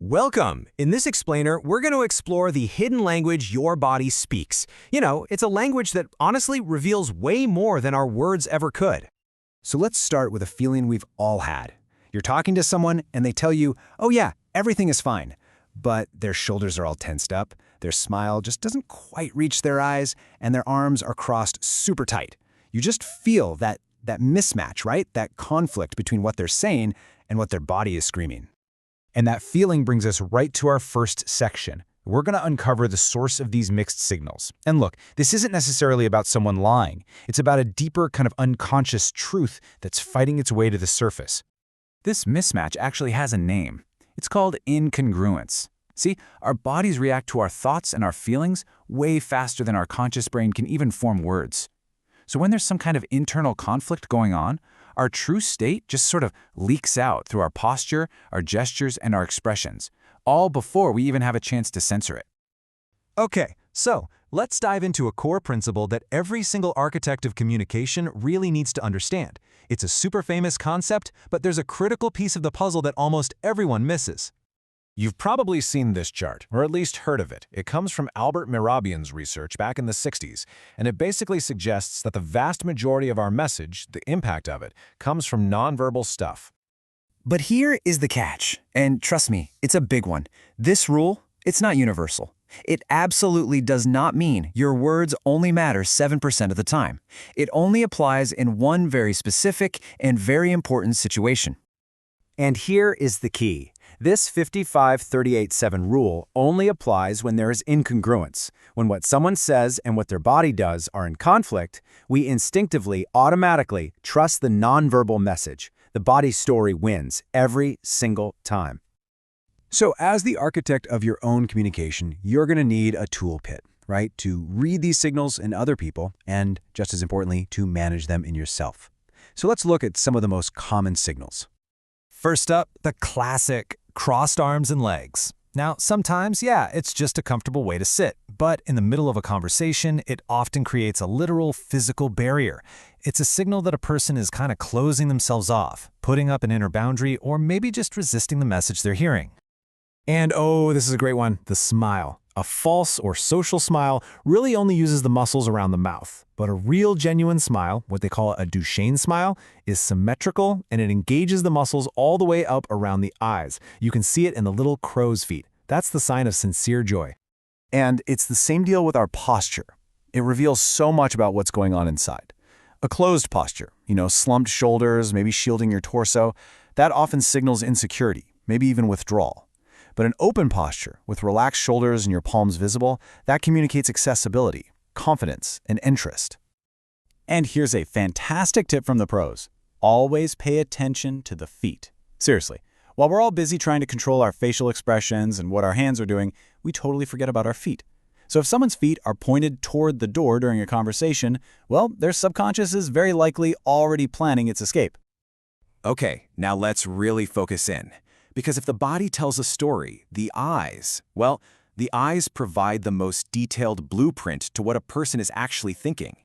Welcome! In this explainer, we're going to explore the hidden language your body speaks. It's a language that honestly reveals way more than our words ever could. So let's start with a feeling we've all had. You're talking to someone and they tell you, oh yeah, everything is fine. But their shoulders are all tensed up, their smile just doesn't quite reach their eyes, and their arms are crossed super tight. You just feel that mismatch, right? That conflict between what they're saying and what their body is screaming. And that feeling brings us right to our first section. We're going to uncover the source of these mixed signals. And look, this isn't necessarily about someone lying. It's about a deeper kind of unconscious truth that's fighting its way to the surface. This mismatch actually has a name. It's called incongruence. See, our bodies react to our thoughts and our feelings way faster than our conscious brain can even form words. So when there's some kind of internal conflict going on, our true state just sort of leaks out through our posture, our gestures, and our expressions, all before we even have a chance to censor it. Okay, so let's dive into a core principle that every single architect of communication really needs to understand. It's a super famous concept, but there's a critical piece of the puzzle that almost everyone misses. You've probably seen this chart, or at least heard of it. It comes from Albert Mehrabian's research back in the 60s, and it basically suggests that the vast majority of our message, the impact of it, comes from nonverbal stuff. But here is the catch, and trust me, it's a big one. This rule, it's not universal. It absolutely does not mean your words only matter 7% of the time. It only applies in one very specific and very important situation. And here is the key. This 55-38-7 rule only applies when there is incongruence. When what someone says and what their body does are in conflict, we instinctively, automatically trust the nonverbal message. The body story wins every single time. So as the architect of your own communication, you're going to need a toolkit, right? To read these signals in other people and, just as importantly, to manage them in yourself. So let's look at some of the most common signals. First up, the classic crossed arms and legs. Now, sometimes, yeah, it's just a comfortable way to sit, but in the middle of a conversation, it often creates a literal physical barrier. It's a signal that a person is kind of closing themselves off, putting up an inner boundary, or maybe just resisting the message they're hearing. And oh, this is a great one, the smile. A false or social smile really only uses the muscles around the mouth, but a real genuine smile, what they call a Duchenne smile, is symmetrical and it engages the muscles all the way up around the eyes. You can see it in the little crow's feet. That's the sign of sincere joy. And it's the same deal with our posture. It reveals so much about what's going on inside. A closed posture, slumped shoulders, maybe shielding your torso, that often signals insecurity, maybe even withdrawal. But an open posture, with relaxed shoulders and your palms visible, that communicates accessibility, confidence, and interest. And here's a fantastic tip from the pros. Always pay attention to the feet. Seriously, while we're all busy trying to control our facial expressions and what our hands are doing, we totally forget about our feet. So if someone's feet are pointed toward the door during a conversation, well, their subconscious is very likely already planning its escape. Okay, now let's really focus in. Because if the body tells a story, the eyes provide the most detailed blueprint to what a person is actually thinking.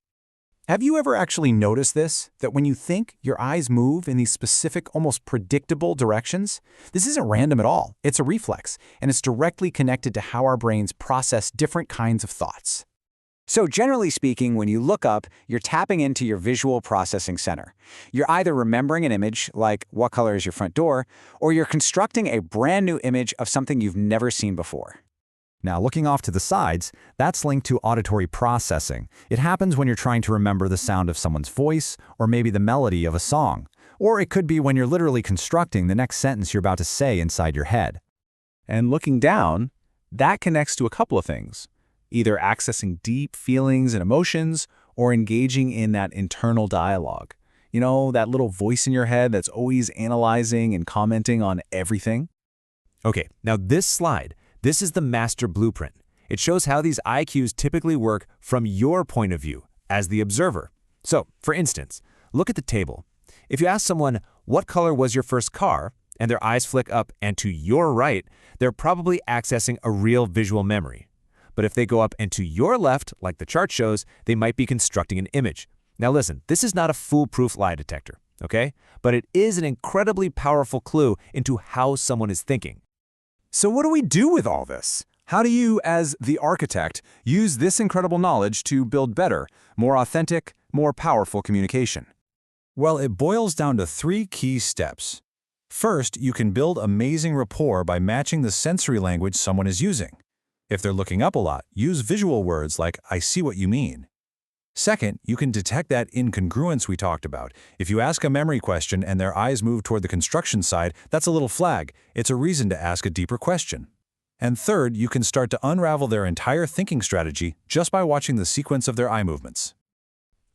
Have you ever actually noticed this? That when you think, your eyes move in these specific, almost predictable directions? This isn't random at all. It's a reflex, and it's directly connected to how our brains process different kinds of thoughts. So generally speaking, when you look up, you're tapping into your visual processing center. You're either remembering an image, like what color is your front door, or you're constructing a brand new image of something you've never seen before. Now, looking off to the sides, that's linked to auditory processing. It happens when you're trying to remember the sound of someone's voice, or maybe the melody of a song. Or it could be when you're literally constructing the next sentence you're about to say inside your head. And looking down, that connects to a couple of things. Either accessing deep feelings and emotions, or engaging in that internal dialogue. That little voice in your head that's always analyzing and commenting on everything. Okay, now this slide, this is the master blueprint. It shows how these IQs typically work from your point of view, as the observer. So, for instance, look at the table. If you ask someone, what color was your first car, and their eyes flick up and to your right, they're probably accessing a real visual memory. But if they go up and to your left, like the chart shows, they might be constructing an image. Now listen, this is not a foolproof lie detector, okay? But it is an incredibly powerful clue into how someone is thinking. So what do we do with all this? How do you, as the architect, use this incredible knowledge to build better, more authentic, more powerful communication? Well, it boils down to 3 key steps. First, you can build amazing rapport by matching the sensory language someone is using. If they're looking up a lot, use visual words like, "I see what you mean." Second, you can detect that incongruence we talked about. If you ask a memory question and their eyes move toward the construction side, that's a little flag. It's a reason to ask a deeper question. And third, you can start to unravel their entire thinking strategy just by watching the sequence of their eye movements.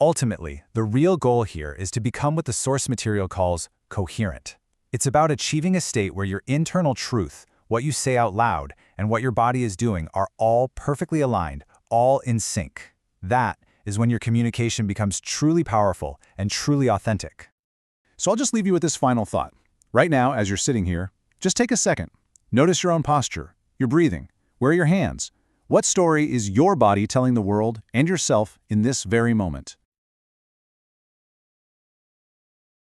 Ultimately, the real goal here is to become what the source material calls coherent. It's about achieving a state where your internal truth, what you say out loud, and what your body is doing are all perfectly aligned, all in sync. That is when your communication becomes truly powerful and truly authentic. So I'll just leave you with this final thought. Right now, as you're sitting here, just take a second. Notice your own posture, your breathing, where are your hands? What story is your body telling the world and yourself in this very moment?